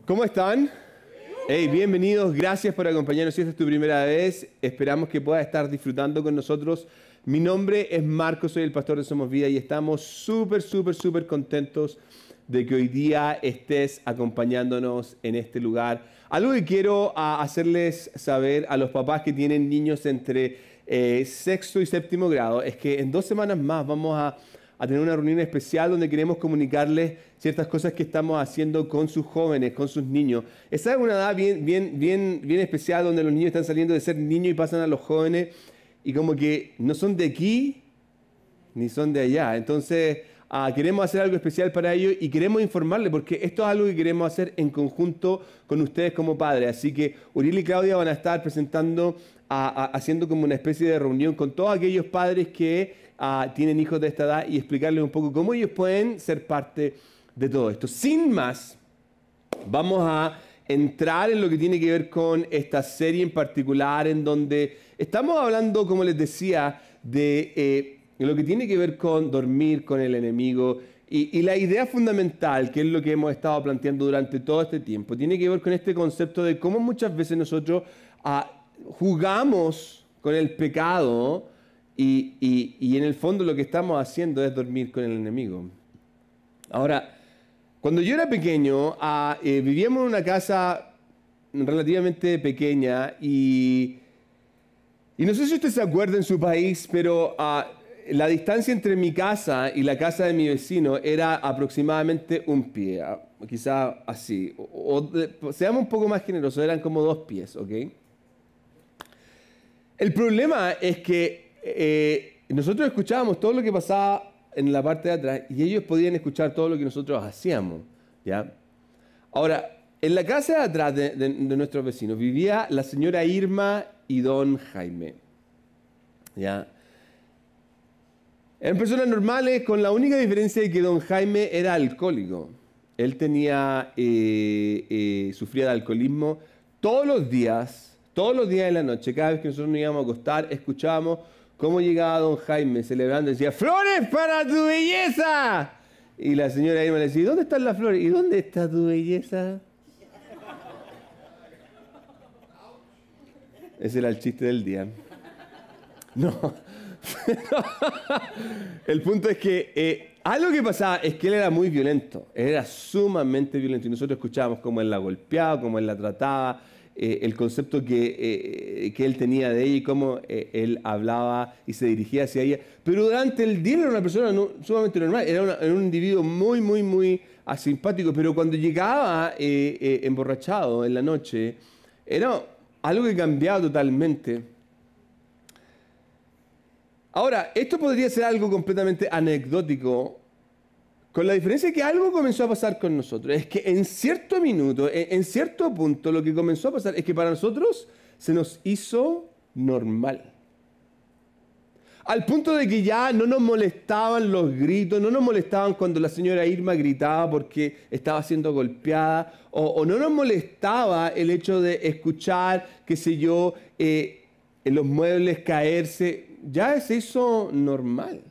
¿Cómo están? Hey, bienvenidos, gracias por acompañarnos. Si esta es tu primera vez, esperamos que puedas estar disfrutando con nosotros. Mi nombre es Marco, soy el pastor de Somos Vida y estamos súper contentos de que hoy día estés acompañándonos en este lugar. Algo que quiero hacerles saber a los papás que tienen niños entre sexto y séptimo grado es que en 2 semanas más vamos a tener una reunión especial donde queremos comunicarles ciertas cosas que estamos haciendo con sus jóvenes, con sus niños. Esa es una edad bien especial donde los niños están saliendo de ser niños y pasan a los jóvenes y como que no son de aquí ni son de allá. Entonces queremos hacer algo especial para ellos y queremos informarles porque esto es algo que queremos hacer en conjunto con ustedes como padres. Así que Uriel y Claudia van a estar presentando, haciendo como una especie de reunión con todos aquellos padres que tienen hijos de esta edad y explicarles un poco cómo ellos pueden ser parte de todo esto. Sin más, vamos a entrar en lo que tiene que ver con esta serie en particular, en donde estamos hablando, como les decía, de lo que tiene que ver con dormir con el enemigo. Y la idea fundamental, que es lo que hemos estado planteando durante todo este tiempo, tiene que ver con este concepto de cómo muchas veces nosotros jugamos con el pecado y en el fondo lo que estamos haciendo es dormir con el enemigo. Ahora, cuando yo era pequeño, vivíamos en una casa relativamente pequeña y no sé si usted se acuerda en su país, pero la distancia entre mi casa y la casa de mi vecino era aproximadamente 1 pie, quizá así. Seamos un poco más generosos, eran como 2 pies, ¿ok? El problema es que nosotros escuchábamos todo lo que pasaba en la parte de atrás y ellos podían escuchar todo lo que nosotros hacíamos, ¿ya? Ahora, en la casa de atrás de nuestros vecinos vivía la señora Irma y don Jaime, ¿ya? Eran personas normales con la única diferencia de que don Jaime era alcohólico. Él sufría de alcoholismo todos los días de la noche. Cada vez que nosotros nos íbamos a acostar, escuchábamos cómo llegaba don Jaime celebrando y decía, ¡flores para tu belleza! Y la señora Irma le decía, ¿dónde están las flores? ¿Y dónde está tu belleza? Ese era el chiste del día. No. El punto es que algo que pasaba es que él era muy violento. Él era sumamente violento. Y nosotros escuchábamos cómo él la golpeaba, cómo él la trataba, el concepto que él tenía de ella y cómo él hablaba y se dirigía hacia ella. Pero durante el día era una persona sumamente normal. Era un individuo muy asimpático. Pero cuando llegaba emborrachado en la noche, era algo que cambiaba totalmente. Ahora, esto podría ser algo completamente anecdótico, con la diferencia de que algo comenzó a pasar con nosotros. Es que en cierto minuto, en cierto punto, lo que comenzó a pasar es que para nosotros se nos hizo normal. Al punto de que ya no nos molestaban los gritos, no nos molestaban cuando la señora Irma gritaba porque estaba siendo golpeada, o no nos molestaba el hecho de escuchar, qué sé yo, en los muebles caerse. Ya se hizo normal.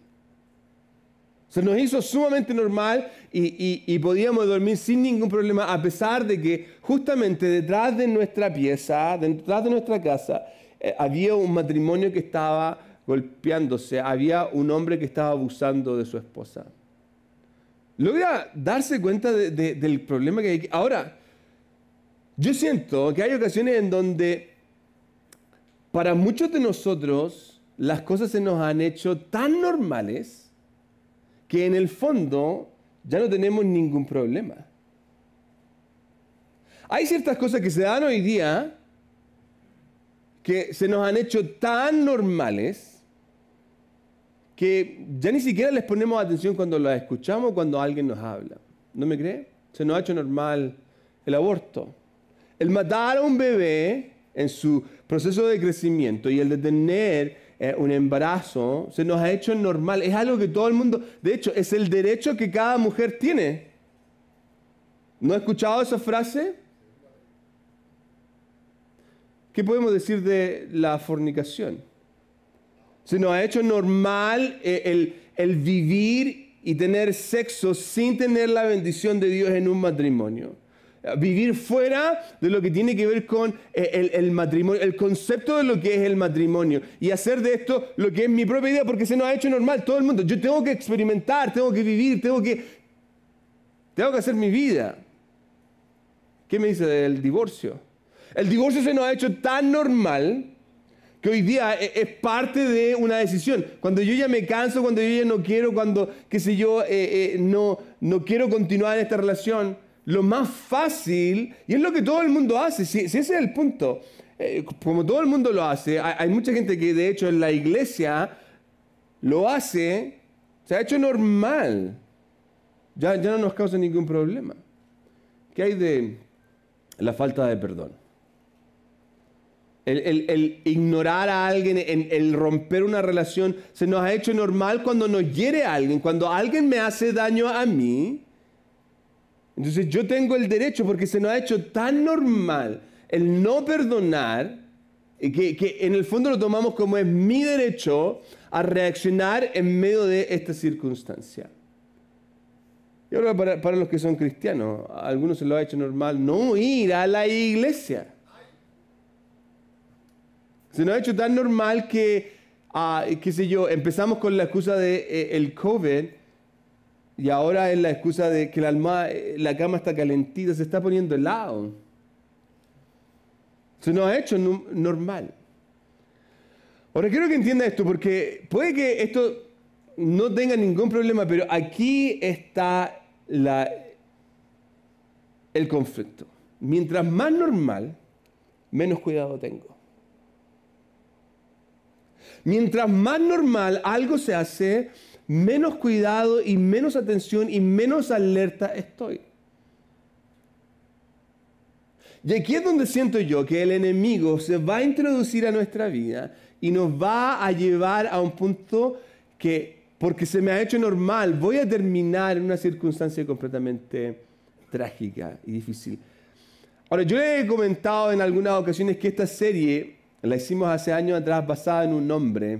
Se nos hizo sumamente normal y podíamos dormir sin ningún problema, a pesar de que justamente detrás de nuestra pieza, detrás de nuestra casa, había un matrimonio que estaba golpeándose, había un hombre que estaba abusando de su esposa. Logra darse cuenta del problema que hay aquí. Ahora, yo siento que hay ocasiones en donde para muchos de nosotros las cosas se nos han hecho tan normales que en el fondo ya no tenemos ningún problema. Hay ciertas cosas que se dan hoy día que se nos han hecho tan normales que ya ni siquiera les ponemos atención cuando las escuchamos o cuando alguien nos habla. ¿No me cree? Se nos ha hecho normal el aborto, el matar a un bebé en su proceso de crecimiento y el de tener un embarazo, se nos ha hecho normal. Es algo que todo el mundo, de hecho, es el derecho que cada mujer tiene. ¿No ha escuchado esa frase? ¿Qué podemos decir de la fornicación? Se nos ha hecho normal el vivir y tener sexo sin tener la bendición de Dios en un matrimonio. Vivir fuera de lo que tiene que ver con el matrimonio, el concepto de lo que es el matrimonio. Y hacer de esto lo que es mi propia idea, porque se nos ha hecho normal, todo el mundo. Yo tengo que experimentar, tengo que vivir, tengo que hacer mi vida. ¿Qué me dice del divorcio? El divorcio se nos ha hecho tan normal que hoy día es parte de una decisión. Cuando yo ya me canso, cuando yo ya no quiero, cuando, qué sé yo, no quiero continuar en esta relación, lo más fácil, y es lo que todo el mundo hace, si ese es el punto, como todo el mundo lo hace, hay mucha gente que de hecho en la iglesia lo hace, se ha hecho normal, ya no nos causa ningún problema. ¿Qué hay de la falta de perdón? El ignorar a alguien, el romper una relación, se nos ha hecho normal cuando nos hiere a alguien, cuando alguien me hace daño a mí. Entonces yo tengo el derecho, porque se nos ha hecho tan normal el no perdonar, que en el fondo lo tomamos como es mi derecho a reaccionar en medio de esta circunstancia. Y ahora para los que son cristianos, a algunos se lo ha hecho normal no ir a la iglesia. Se nos ha hecho tan normal que, qué sé yo, empezamos con la excusa de el COVID y ahora es la excusa de que la cama está calentita, se está poniendo helado. Se nos ha hecho normal. Ahora quiero que entienda esto, porque puede que esto no tenga ningún problema, pero aquí está el conflicto. Mientras más normal, menos cuidado tengo. Mientras más normal algo se hace, menos cuidado y menos atención y menos alerta estoy. Y aquí es donde siento yo que el enemigo se va a introducir a nuestra vida y nos va a llevar a un punto que, porque se me ha hecho normal, voy a terminar en una circunstancia completamente trágica y difícil. Ahora, yo le he comentado en algunas ocasiones que esta serie la hicimos hace años atrás basada en un hombre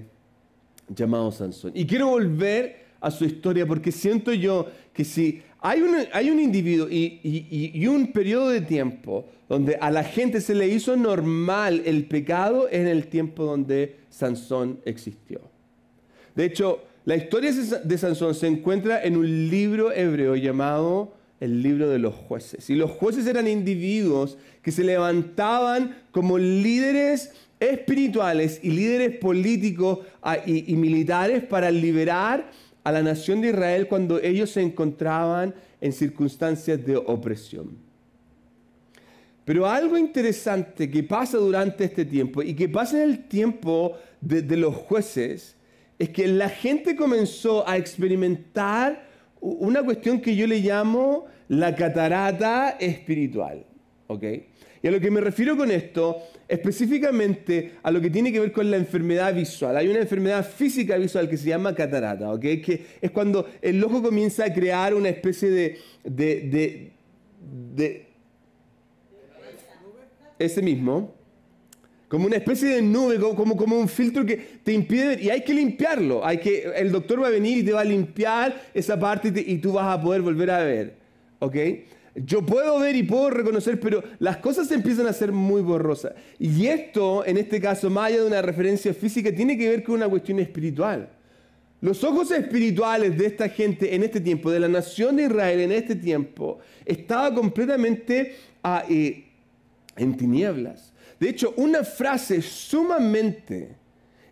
llamado Sansón. Y quiero volver a su historia porque siento yo que si hay un individuo y un periodo de tiempo donde a la gente se le hizo normal el pecado, es en el tiempo donde Sansón existió. De hecho, la historia de Sansón se encuentra en un libro hebreo llamado el libro de los jueces. Y los jueces eran individuos que se levantaban como líderes espirituales y líderes políticos y militares para liberar a la nación de Israel cuando ellos se encontraban en circunstancias de opresión. Pero algo interesante que pasa durante este tiempo y que pasa en el tiempo de los jueces es que la gente comenzó a experimentar una cuestión que yo le llamo la catarata espiritual, ¿ok? Y a lo que me refiero con esto, específicamente a lo que tiene que ver con la enfermedad visual. Hay una enfermedad física visual que se llama catarata, ¿ok? Que es cuando el ojo comienza a crear una especie de ese mismo, como una especie de nube, como un filtro que te impide ver, y hay que limpiarlo. El doctor va a venir y te va a limpiar esa parte y tú vas a poder volver a ver, ¿ok? Yo puedo ver y puedo reconocer, pero las cosas empiezan a ser muy borrosas. Y esto, en este caso, más allá de una referencia física, tiene que ver con una cuestión espiritual. Los ojos espirituales de esta gente en este tiempo, de la nación de Israel en este tiempo, estaba completamente en tinieblas. De hecho, una frase sumamente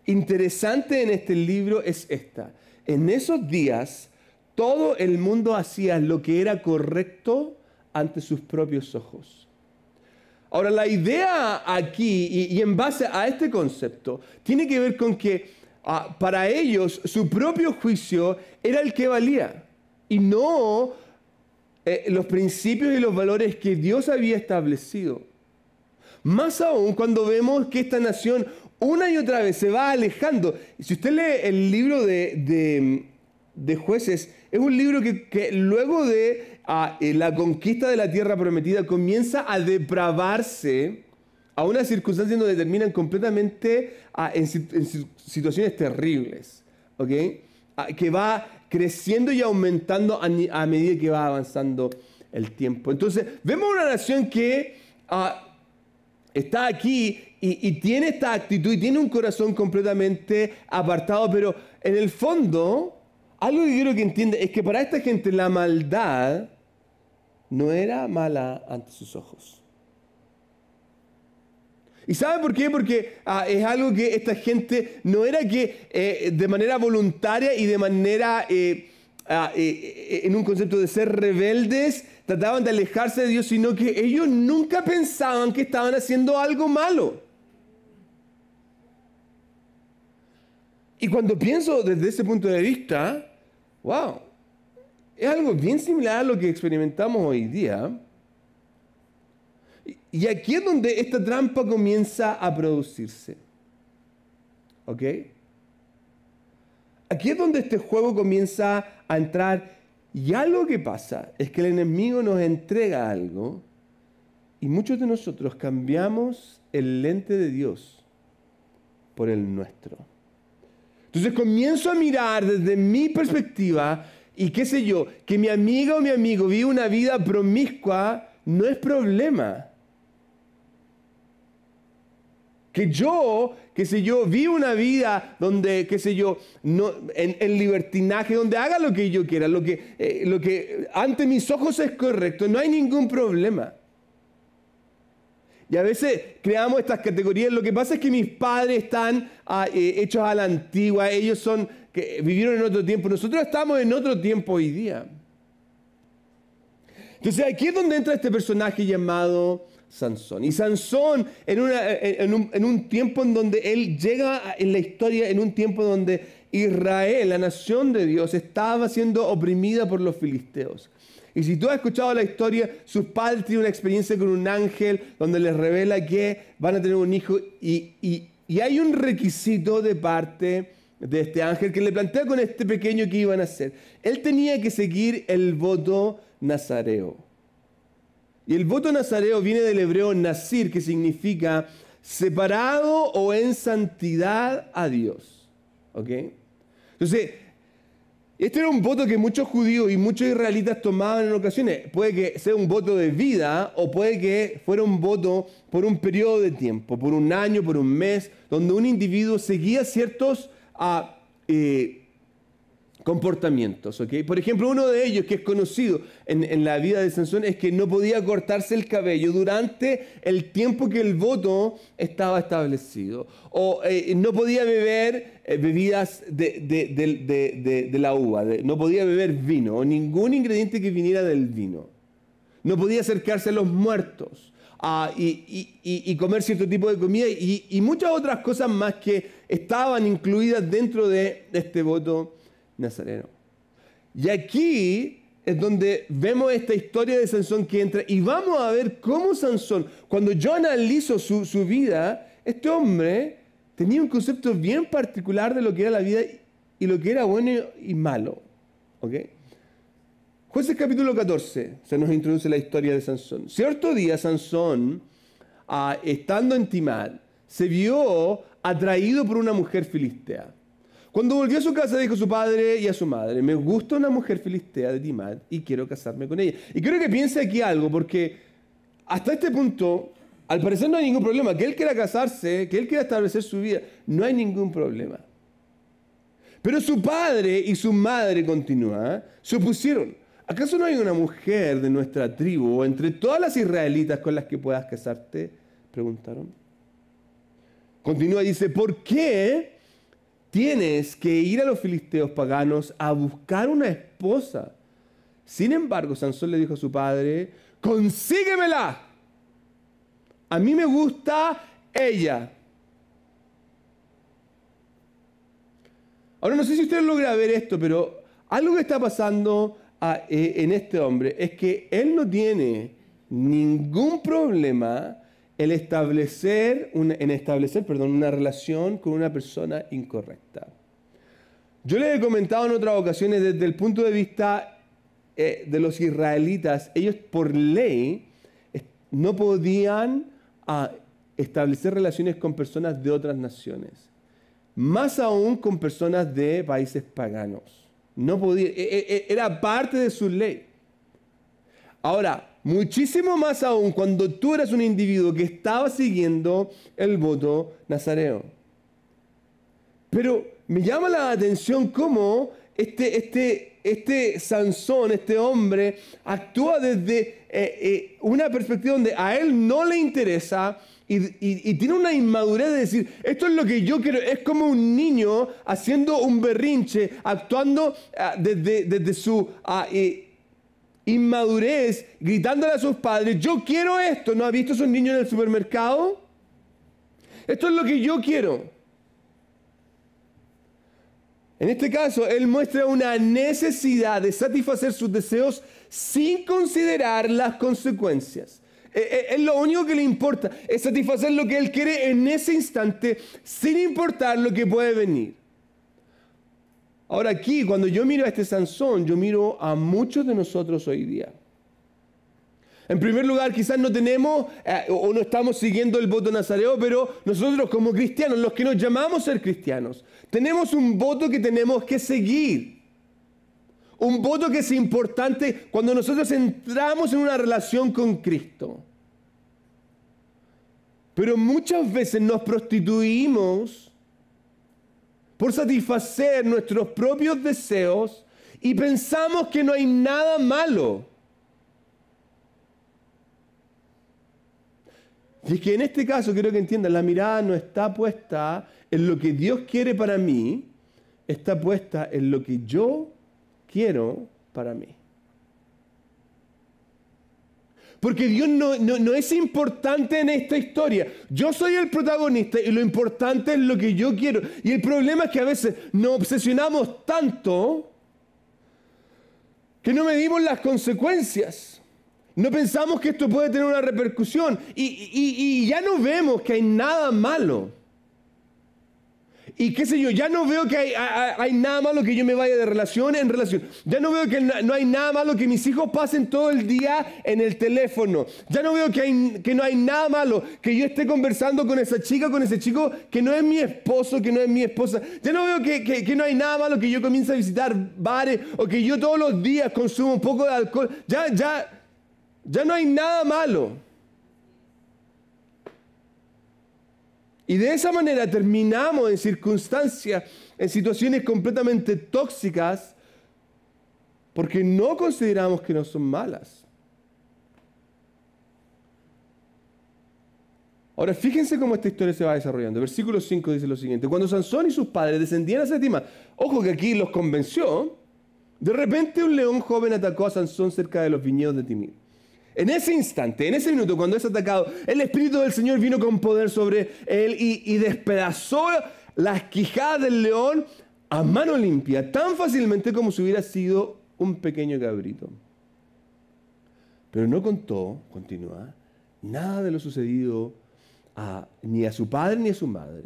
interesante en este libro es esta. En esos días, todo el mundo hacía lo que era correcto ante sus propios ojos. Ahora, la idea aquí, y en base a este concepto, tiene que ver con que para ellos su propio juicio era el que valía y no los principios y los valores que Dios había establecido. Más aún cuando vemos que esta nación una y otra vez se va alejando. Si usted lee el libro de Jueces, es un libro que luego de la conquista de la tierra prometida comienza a depravarse a una circunstancia en donde terminan completamente en situaciones terribles, ¿okay? Que va creciendo y aumentando a medida que va avanzando el tiempo. Entonces, vemos una nación que está aquí y tiene esta actitud y tiene un corazón completamente apartado, pero en el fondo, algo que quiero que entienda es que para esta gente la maldad no era mala ante sus ojos. ¿Y saben por qué? Porque es algo que esta gente no era que de manera voluntaria y de manera, en un concepto de ser rebeldes, trataban de alejarse de Dios, sino que ellos nunca pensaban que estaban haciendo algo malo. Y cuando pienso desde ese punto de vista, wow, es algo bien similar a lo que experimentamos hoy día. Y aquí es donde esta trampa comienza a producirse. ¿Ok? Aquí es donde este juego comienza a entrar. Y algo que pasa es que el enemigo nos entrega algo y muchos de nosotros cambiamos el lente de Dios por el nuestro. Entonces comienzo a mirar desde mi perspectiva y qué sé yo, que mi amiga o mi amigo vive una vida promiscua no es problema. Que yo, qué sé yo, vivo una vida donde, qué sé yo, no, en libertinaje, donde haga lo que yo quiera, lo que ante mis ojos es correcto, no hay ningún problema. Y a veces creamos estas categorías. Lo que pasa es que mis padres están hechos a la antigua, ellos que vivieron en otro tiempo, nosotros estamos en otro tiempo hoy día. Entonces aquí es donde entra este personaje llamado Sansón. Y Sansón, en un tiempo en donde él llega en la historia, en un tiempo donde Israel, la nación de Dios, estaba siendo oprimida por los filisteos. Y si tú has escuchado la historia, sus padres tienen una experiencia con un ángel donde les revela que van a tener un hijo y hay un requisito de parte de este ángel que le plantea con este pequeño que iban a hacer. Él tenía que seguir el voto nazareo. Y el voto nazareo viene del hebreo nazir, que significa separado o en santidad a Dios. ¿Ok? Entonces, este era un voto que muchos judíos y muchos israelitas tomaban en ocasiones. Puede que sea un voto de vida o puede que fuera un voto por un periodo de tiempo, por un año, por un mes, donde un individuo seguía ciertos comportamientos. ¿Okay? Por ejemplo, uno de ellos que es conocido en la vida de Sansón es que no podía cortarse el cabello durante el tiempo que el voto estaba establecido. O no podía beber bebidas de la uva, no podía beber vino o ningún ingrediente que viniera del vino. No podía acercarse a los muertos y comer cierto tipo de comida y muchas otras cosas más que estaban incluidas dentro de este voto nazareno. Y aquí es donde vemos esta historia de Sansón que entra y vamos a ver cómo Sansón, cuando yo analizo su vida, este hombre tenía un concepto bien particular de lo que era la vida y lo que era bueno y malo. ¿Ok? Jueces capítulo 14 se nos introduce la historia de Sansón. Cierto día Sansón, estando en Timnat, se vio atraído por una mujer filistea. Cuando volvió a su casa dijo a su padre y a su madre: me gusta una mujer filistea de Timnat y quiero casarme con ella. Y quiero que piense aquí algo, porque hasta este punto, al parecer no hay ningún problema. Que él quiera casarse, que él quiera establecer su vida, no hay ningún problema. Pero su padre y su madre, continúa, se opusieron. ¿Acaso no hay una mujer de nuestra tribu o entre todas las israelitas con las que puedas casarte? Preguntaron. Continúa y dice: ¿por qué tienes que ir a los filisteos paganos a buscar una esposa? Sin embargo, Sansón le dijo a su padre: consíguemela. A mí me gusta ella. Ahora no sé si usted logra ver esto, pero algo que está pasando en este hombre es que él no tiene ningún problema en establecer una relación con una persona incorrecta. Yo les he comentado en otras ocasiones desde el punto de vista de los israelitas, ellos por ley no podían establecer relaciones con personas de otras naciones, más aún con personas de países paganos. No podía, era parte de su ley. Ahora, muchísimo más aún cuando tú eras un individuo que estaba siguiendo el voto nazareo. Pero me llama la atención cómo este Sansón, este hombre, actúa desde una perspectiva donde a él no le interesa y tiene una inmadurez de decir, esto es lo que yo quiero. Es como un niño haciendo un berrinche, actuando desde su inmadurez, gritándole a sus padres, yo quiero esto. ¿No has visto esos niños en el supermercado? Esto es lo que yo quiero. En este caso, él muestra una necesidad de satisfacer sus deseos sin considerar las consecuencias. Es lo único que le importa, es satisfacer lo que él quiere en ese instante, sin importar lo que puede venir. Ahora aquí, cuando yo miro a este Sansón, yo miro a muchos de nosotros hoy día. En primer lugar, quizás no tenemos o no estamos siguiendo el voto nazareo, pero nosotros como cristianos, los que nos llamamos ser cristianos, tenemos un voto que tenemos que seguir. Un voto que es importante cuando nosotros entramos en una relación con Cristo. Pero muchas veces nos prostituimos por satisfacer nuestros propios deseos y pensamos que no hay nada malo. Y es que en este caso, quiero que entiendan, la mirada no está puesta en lo que Dios quiere para mí, está puesta en lo que yo quiero para mí. Porque Dios no es importante en esta historia. Yo soy el protagonista y lo importante es lo que yo quiero. Y el problema es que a veces nos obsesionamos tanto que no medimos las consecuencias. No pensamos que esto puede tener una repercusión y ya no vemos que hay nada malo. Y qué sé yo, ya no veo que hay nada malo que yo me vaya de relación en relación. Ya no veo que no hay nada malo que mis hijos pasen todo el día en el teléfono. Ya no veo que no hay nada malo que yo esté conversando con esa chica, con ese chico que no es mi esposo, que no es mi esposa. Ya no veo que no hay nada malo que yo comience a visitar bares o que yo todos los días consumo un poco de alcohol. Ya no hay nada malo. Y de esa manera terminamos en circunstancias, en situaciones completamente tóxicas, porque no consideramos que no son malas. Ahora, fíjense cómo esta historia se va desarrollando. Versículo 5 dice lo siguiente. Cuando Sansón y sus padres descendían a Setima, ojo que aquí los convenció, de repente un león joven atacó a Sansón cerca de los viñedos de Timir. En ese instante, en ese minuto, cuando es atacado, el Espíritu del Señor vino con poder sobre él y despedazó las quijadas del león a mano limpia, tan fácilmente como si hubiera sido un pequeño cabrito. Pero no contó, continúa, nada de lo sucedido ni a su padre ni a su madre.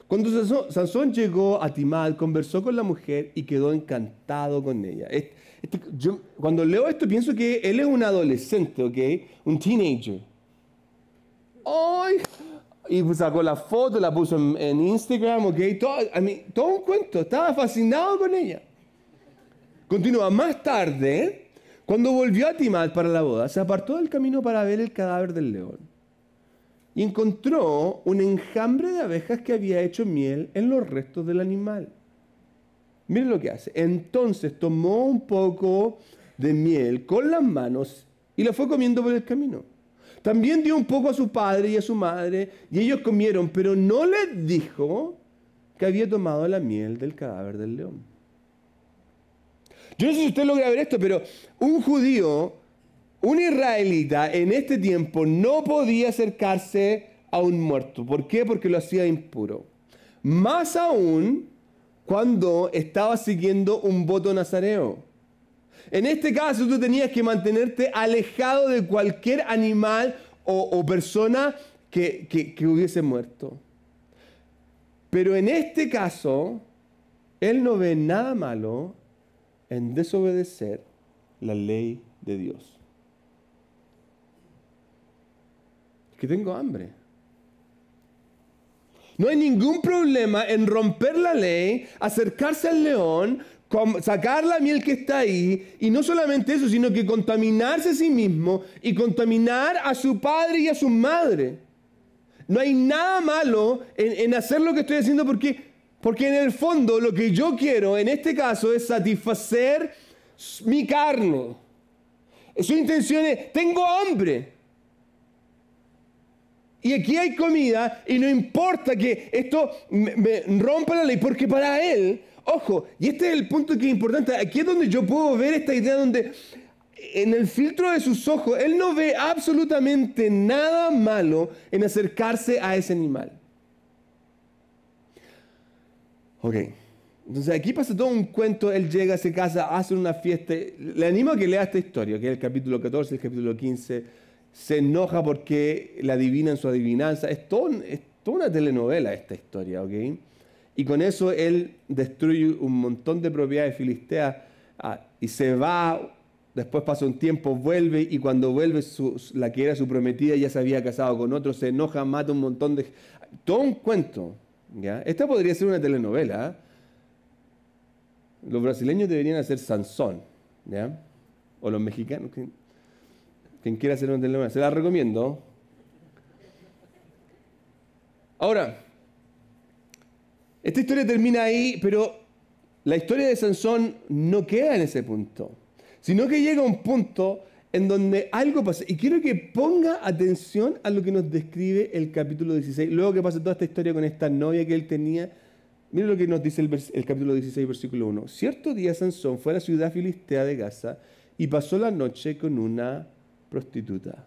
Cuando Sansón llegó a Timad, conversó con la mujer y quedó encantado con ella. Yo, cuando leo esto pienso que él es un adolescente, ¿ok? Un teenager. ¡Ay! Y sacó la foto, la puso en Instagram, ¿ok? Todo un cuento. Estaba fascinado con ella. Continúa. Más tarde, cuando volvió a Timad para la boda, se apartó del camino para ver el cadáver del león. Y encontró un enjambre de abejas que había hecho miel en los restos del animal. Miren lo que hace. Entonces tomó un poco de miel con las manos y la fue comiendo por el camino. También dio un poco a su padre y a su madre y ellos comieron, pero no les dijo que había tomado la miel del cadáver del león. Yo no sé si usted logra ver esto, pero un judío, un israelita en este tiempo no podía acercarse a un muerto. ¿Por qué? Porque lo hacía impuro. Más aún cuando estaba siguiendo un voto nazareo. En este caso tú tenías que mantenerte alejado de cualquier animal o persona que hubiese muerto. Pero en este caso, él no ve nada malo en desobedecer la ley de Dios. Es que tengo hambre. No hay ningún problema en romper la ley, acercarse al león, sacar la miel que está ahí, y no solamente eso, sino que contaminarse a sí mismo y contaminar a su padre y a su madre. No hay nada malo en hacer lo que estoy haciendo porque en el fondo lo que yo quiero en este caso es satisfacer mi carne. Su intención es, tengo hambre. Y aquí hay comida y no importa que esto me rompa la ley, porque para él, ojo, y este es el punto que es importante, aquí es donde yo puedo ver esta idea donde en el filtro de sus ojos, él no ve absolutamente nada malo en acercarse a ese animal. Ok, entonces aquí pasa todo un cuento, él llega, se casa, hace una fiesta, le animo a que lea esta historia, que es el capítulo 14, el capítulo 15, se enoja porque le adivinan su adivinanza, es toda una telenovela esta historia, ok. Y con eso él destruye un montón de propiedades filisteas y se va. Después pasa un tiempo, vuelve y cuando vuelve la que era su prometida ya se había casado con otro, se enoja, mata un montón de... Todo un cuento. ¿Ya? Esta podría ser una telenovela. Los brasileños deberían hacer Sansón. ¿Ya? O los mexicanos. Quien quiera hacer una telenovela. Se la recomiendo. Ahora, esta historia termina ahí, pero la historia de Sansón no queda en ese punto, sino que llega a un punto en donde algo pasa. Y quiero que ponga atención a lo que nos describe el capítulo 16. Luego que pasa toda esta historia con esta novia que él tenía, mire lo que nos dice el capítulo 16, versículo 1. Cierto día Sansón fue a la ciudad filistea de Gaza y pasó la noche con una prostituta.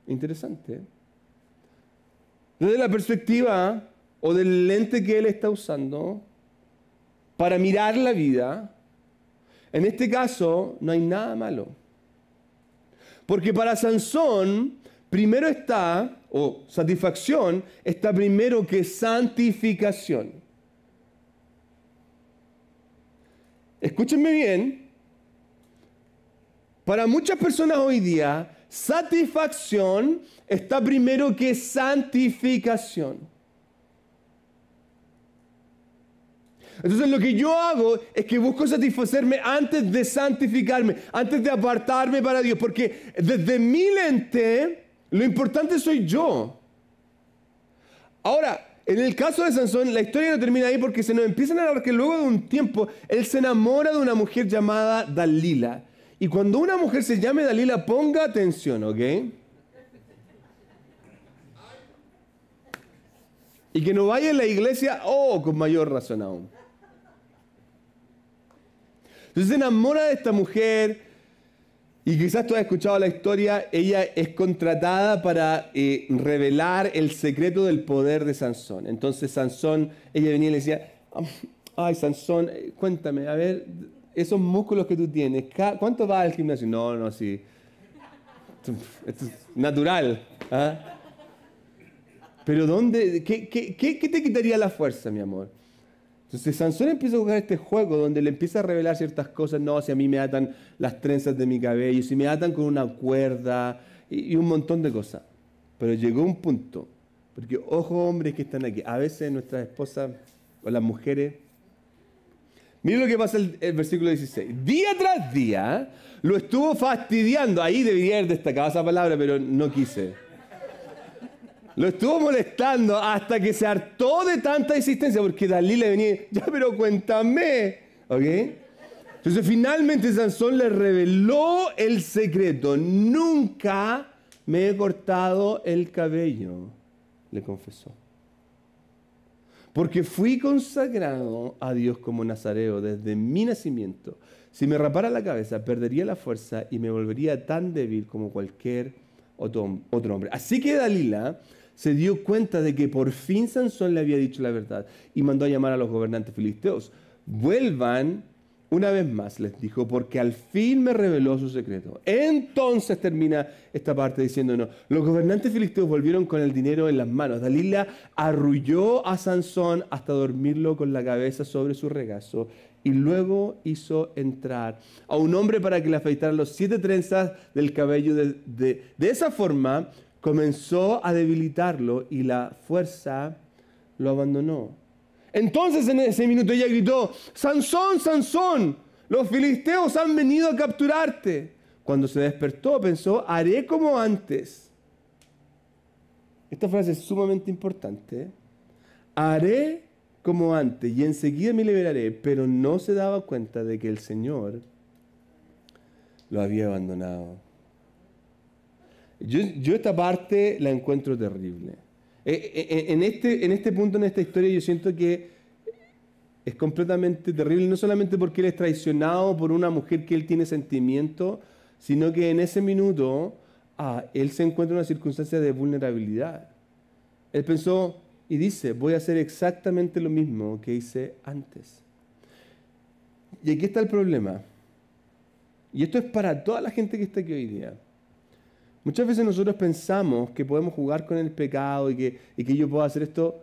Interesante, ¿eh? Desde la perspectiva o del lente que él está usando para mirar la vida, en este caso no hay nada malo. Porque para Sansón, primero está, o satisfacción, está primero que santificación. Escúchenme bien, para muchas personas hoy día, satisfacción está primero que santificación. Entonces lo que yo hago es que busco satisfacerme antes de santificarme, antes de apartarme para Dios, porque desde mi lente lo importante soy yo. Ahora, en el caso de Sansón, la historia no termina ahí porque se nos empieza a narrar que luego de un tiempo él se enamora de una mujer llamada Dalila. Y cuando una mujer se llame Dalila, ponga atención, ¿ok? Y que no vaya a la iglesia, con mayor razón aún. Entonces se enamora de esta mujer y quizás tú has escuchado la historia, ella es contratada para revelar el secreto del poder de Sansón. Entonces Sansón, ella venía y le decía, ay Sansón, cuéntame, a ver, esos músculos que tú tienes, ¿cuánto vas al gimnasio? No, sí, esto es natural. ¿Ah? Pero ¿dónde? ¿Qué te quitaría la fuerza, mi amor? Entonces Sansón empieza a jugar este juego donde le empieza a revelar ciertas cosas. No, si a mí me atan las trenzas de mi cabello, si me atan con una cuerda y un montón de cosas. Pero llegó un punto, porque ojo hombres que están aquí, a veces nuestras esposas o las mujeres, miren lo que pasa el versículo 16. Día tras día lo estuvo fastidiando. Ahí debería haber destacado esa palabra, pero no quise. Lo estuvo molestando hasta que se hartó de tanta insistencia, porque Dalila venía, ya pero cuéntame, ¿ok? Entonces finalmente Sansón le reveló el secreto. Nunca me he cortado el cabello, le confesó. Porque fui consagrado a Dios como nazareo desde mi nacimiento. Si me rapara la cabeza, perdería la fuerza y me volvería tan débil como cualquier otro hombre. Así que Dalila se dio cuenta de que por fin Sansón le había dicho la verdad y mandó a llamar a los gobernantes filisteos. Vuelvan una vez más, les dijo, porque al fin me reveló su secreto. Entonces termina esta parte diciéndonos, los gobernantes filisteos volvieron con el dinero en las manos. Dalila arrulló a Sansón hasta dormirlo con la cabeza sobre su regazo y luego hizo entrar a un hombre para que le afeitara los 7 trenzas del cabello. De esa forma comenzó a debilitarlo y la fuerza lo abandonó. Entonces en ese minuto ella gritó, Sansón, Sansón, los filisteos han venido a capturarte. Cuando se despertó pensó, haré como antes. Esta frase es sumamente importante. Haré como antes y enseguida me liberaré, pero no se daba cuenta de que el Señor lo había abandonado. Yo esta parte la encuentro terrible. En este punto, en esta historia, yo siento que es completamente terrible, no solamente porque él es traicionado por una mujer que él tiene sentimiento, sino que en ese minuto él se encuentra en una circunstancia de vulnerabilidad. Él pensó y dice, voy a hacer exactamente lo mismo que hice antes. Y aquí está el problema. Y esto es para toda la gente que está aquí hoy día. Muchas veces nosotros pensamos que podemos jugar con el pecado y que yo puedo hacer esto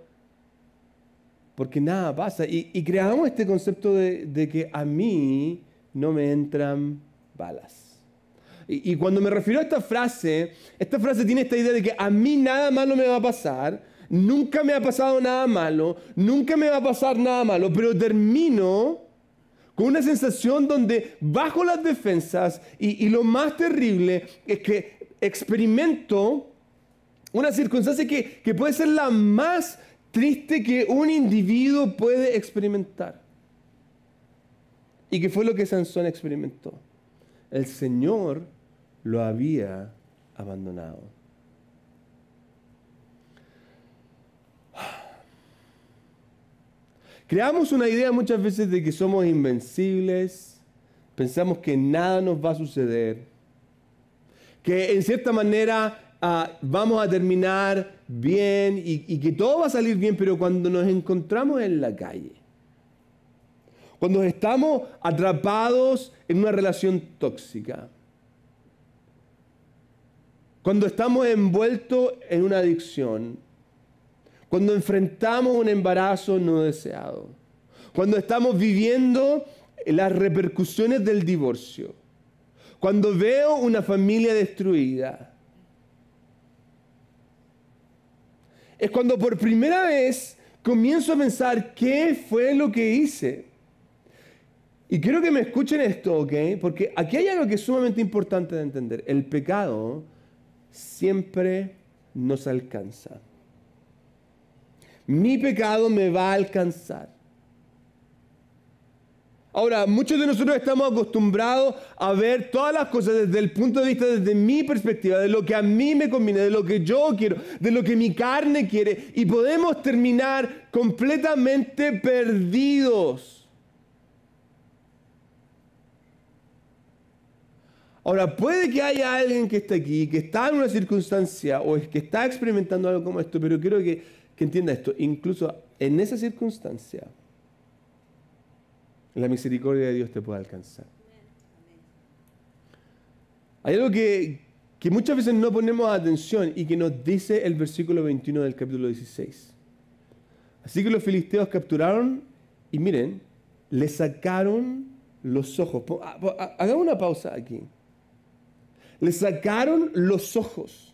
porque nada pasa. Y creamos este concepto de que a mí no me entran balas. Y cuando me refiero a esta frase tiene esta idea de que a mí nada malo me va a pasar, nunca me ha pasado nada malo, nunca me va a pasar nada malo, pero termino con una sensación donde bajo las defensas y lo más terrible es que experimento una circunstancia que puede ser la más triste que un individuo puede experimentar. ¿Y qué fue lo que Sansón experimentó? El Señor lo había abandonado. Creamos una idea muchas veces de que somos invencibles, pensamos que nada nos va a suceder, que en cierta manera vamos a terminar bien y que todo va a salir bien, pero cuando nos encontramos en la calle, cuando estamos atrapados en una relación tóxica, cuando estamos envueltos en una adicción, cuando enfrentamos un embarazo no deseado, cuando estamos viviendo las repercusiones del divorcio, cuando veo una familia destruida, es cuando por primera vez comienzo a pensar qué fue lo que hice. Y quiero que me escuchen esto, ¿ok? Porque aquí hay algo que es sumamente importante de entender. El pecado siempre nos alcanza. Mi pecado me va a alcanzar. Ahora, muchos de nosotros estamos acostumbrados a ver todas las cosas desde el punto de vista, desde mi perspectiva, de lo que a mí me conviene, de lo que yo quiero, de lo que mi carne quiere, y podemos terminar completamente perdidos. Ahora, puede que haya alguien que esté aquí, que está en una circunstancia o es que está experimentando algo como esto, pero quiero que entienda esto. Incluso en esa circunstancia, la misericordia de Dios te puede alcanzar. Hay algo que muchas veces no ponemos atención y que nos dice el versículo 21 del capítulo 16. Así que los filisteos capturaron y miren, le sacaron los ojos. Hagamos una pausa aquí. Le sacaron los ojos.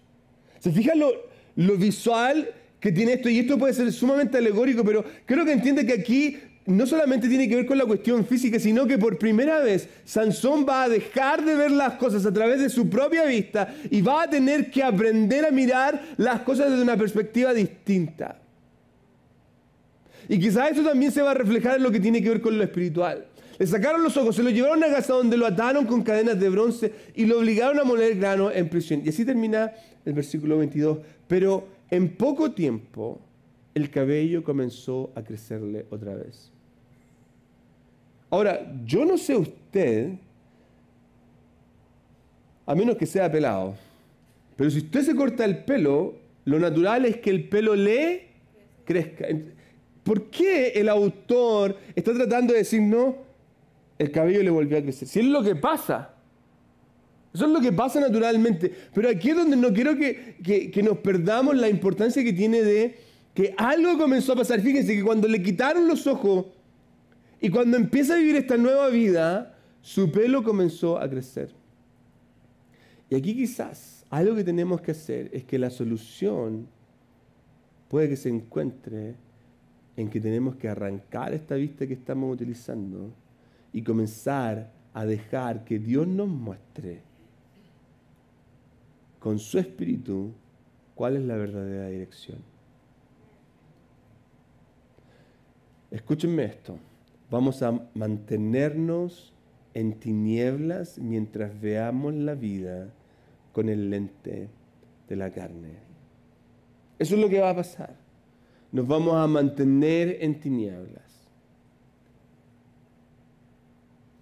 ¿Se fijan lo visual que tiene esto? Y esto puede ser sumamente alegórico, pero creo que entiende que aquí no solamente tiene que ver con la cuestión física, sino que por primera vez Sansón va a dejar de ver las cosas a través de su propia vista y va a tener que aprender a mirar las cosas desde una perspectiva distinta. Y quizás esto también se va a reflejar en lo que tiene que ver con lo espiritual. Le sacaron los ojos, se lo llevaron a casa donde lo ataron con cadenas de bronce y lo obligaron a moler grano en prisión. Y así termina el versículo 22. Pero en poco tiempo el cabello comenzó a crecerle otra vez. Ahora, yo no sé usted, a menos que sea pelado, pero si usted se corta el pelo, lo natural es que el pelo le crezca. ¿Por qué el autor está tratando de decir no? El cabello le volvió a crecer. Si es lo que pasa. Eso es lo que pasa naturalmente. Pero aquí es donde no quiero que nos perdamos la importancia que tiene de que algo comenzó a pasar. Fíjense que cuando le quitaron los ojos y cuando empieza a vivir esta nueva vida, su pelo comenzó a crecer. Y aquí quizás algo que tenemos que hacer es que la solución puede que se encuentre en que tenemos que arrancar esta vista que estamos utilizando y comenzar a dejar que Dios nos muestre con su Espíritu cuál es la verdadera dirección. Escúchenme esto. Vamos a mantenernos en tinieblas mientras veamos la vida con el lente de la carne. Eso es lo que va a pasar. Nos vamos a mantener en tinieblas.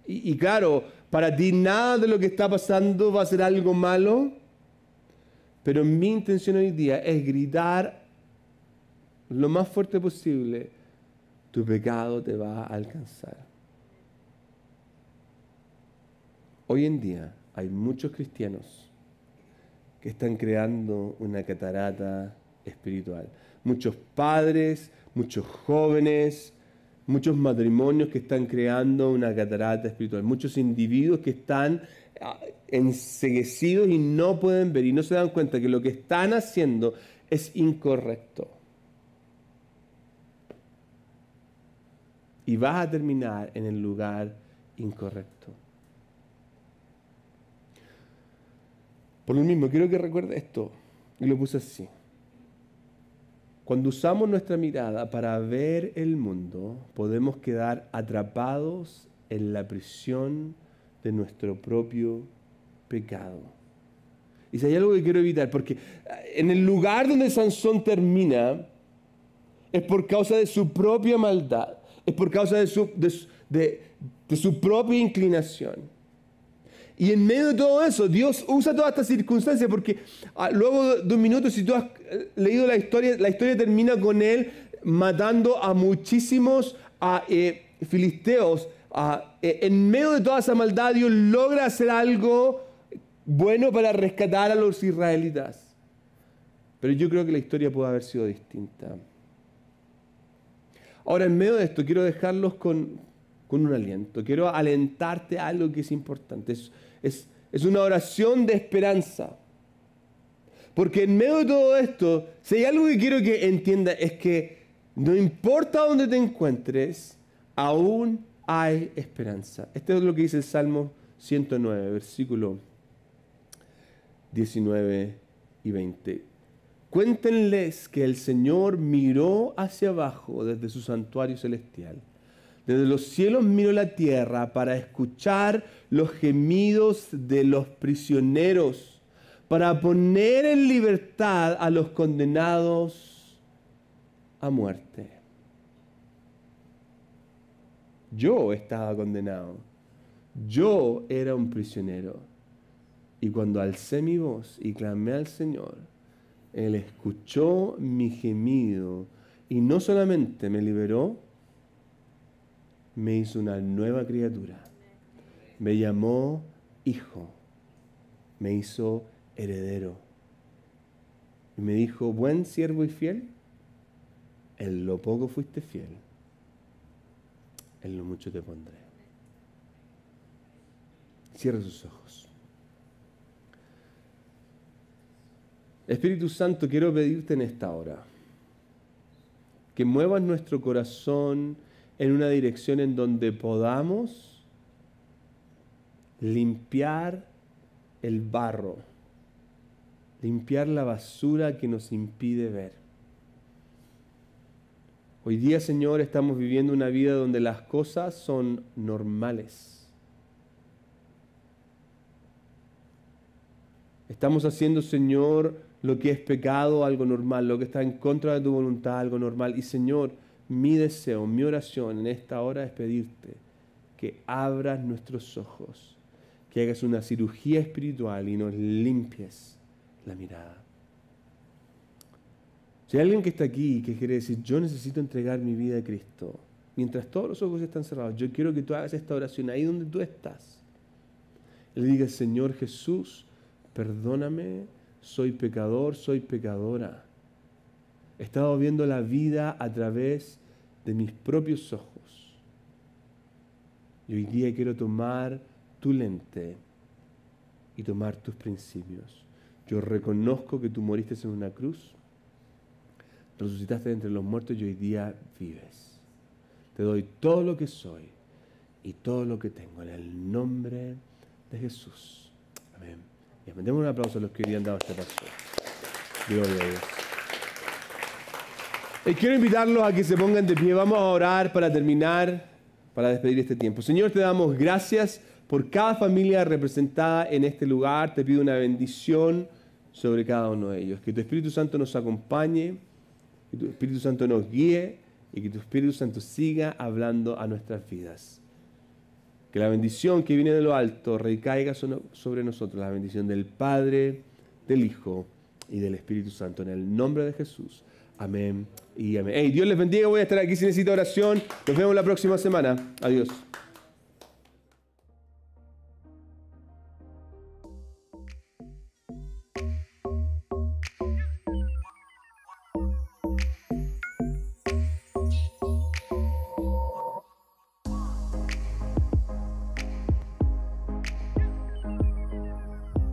Y claro, para ti nada de lo que está pasando va a ser algo malo, pero mi intención hoy día es gritar lo más fuerte posible: tu pecado te va a alcanzar. Hoy en día hay muchos cristianos que están creando una catarata espiritual. Muchos padres, muchos jóvenes, muchos matrimonios que están creando una catarata espiritual. Muchos individuos que están enceguecidos y no pueden ver y no se dan cuenta que lo que están haciendo es incorrecto. Y vas a terminar en el lugar incorrecto. Por lo mismo, quiero que recuerde esto, y lo puse así. Cuando usamos nuestra mirada para ver el mundo, podemos quedar atrapados en la prisión de nuestro propio pecado. Y si hay algo que quiero evitar, porque en el lugar donde Sansón termina, es por causa de su propia maldad, es por causa de su propia inclinación. Y en medio de todo eso, Dios usa todas estas circunstancias porque luego de un minuto, si tú has leído la historia termina con él matando a muchísimos filisteos. En medio de toda esa maldad, Dios logra hacer algo bueno para rescatar a los israelitas. Pero yo creo que la historia puede haber sido distinta. Ahora, en medio de esto, quiero dejarlos con un aliento. Quiero alentarte a algo que es importante. Es una oración de esperanza. Porque en medio de todo esto, si hay algo que quiero que entiendas, es que no importa dónde te encuentres, aún hay esperanza. Esto es lo que dice el Salmo 109, versículo 19 y 20. Cuéntenles que el Señor miró hacia abajo desde su santuario celestial. Desde los cielos miró la tierra para escuchar los gemidos de los prisioneros, para poner en libertad a los condenados a muerte. Yo estaba condenado. Yo era un prisionero. Y cuando alcé mi voz y clamé al Señor, Él escuchó mi gemido y no solamente me liberó, me hizo una nueva criatura. Me llamó hijo. Me hizo heredero. Y me dijo: buen siervo y fiel, en lo poco fuiste fiel, en lo mucho te pondré. Cierra sus ojos. Espíritu Santo, quiero pedirte en esta hora que muevas nuestro corazón en una dirección en donde podamos limpiar el barro, limpiar la basura que nos impide ver. Hoy día, Señor, estamos viviendo una vida donde las cosas son normales. Estamos haciendo, Señor, lo que es pecado, algo normal, lo que está en contra de tu voluntad, algo normal. Y, Señor, mi deseo, mi oración en esta hora es pedirte que abras nuestros ojos, que hagas una cirugía espiritual y nos limpies la mirada. Si hay alguien que está aquí y que quiere decir: yo necesito entregar mi vida a Cristo, mientras todos los ojos están cerrados, yo quiero que tú hagas esta oración ahí donde tú estás. Le digas: Señor Jesús, perdóname, soy pecador, soy pecadora. He estado viendo la vida a través de mis propios ojos. Y hoy día quiero tomar tu lente y tomar tus principios. Yo reconozco que tú moriste en una cruz, resucitaste de entre los muertos y hoy día vives. Te doy todo lo que soy y todo lo que tengo en el nombre de Jesús. Amén. Y demos un aplauso a los que hoy día han dado este paso. Gloria a Dios. Y quiero invitarlos a que se pongan de pie. Vamos a orar para terminar, para despedir este tiempo. Señor, te damos gracias por cada familia representada en este lugar. Te pido una bendición sobre cada uno de ellos. Que tu Espíritu Santo nos acompañe, que tu Espíritu Santo nos guíe y que tu Espíritu Santo siga hablando a nuestras vidas. Que la bendición que viene de lo alto recaiga sobre nosotros, la bendición del Padre, del Hijo y del Espíritu Santo. En el nombre de Jesús. Amén y amén. Hey, Dios les bendiga. Voy a estar aquí si necesita oración. Nos vemos la próxima semana. Adiós.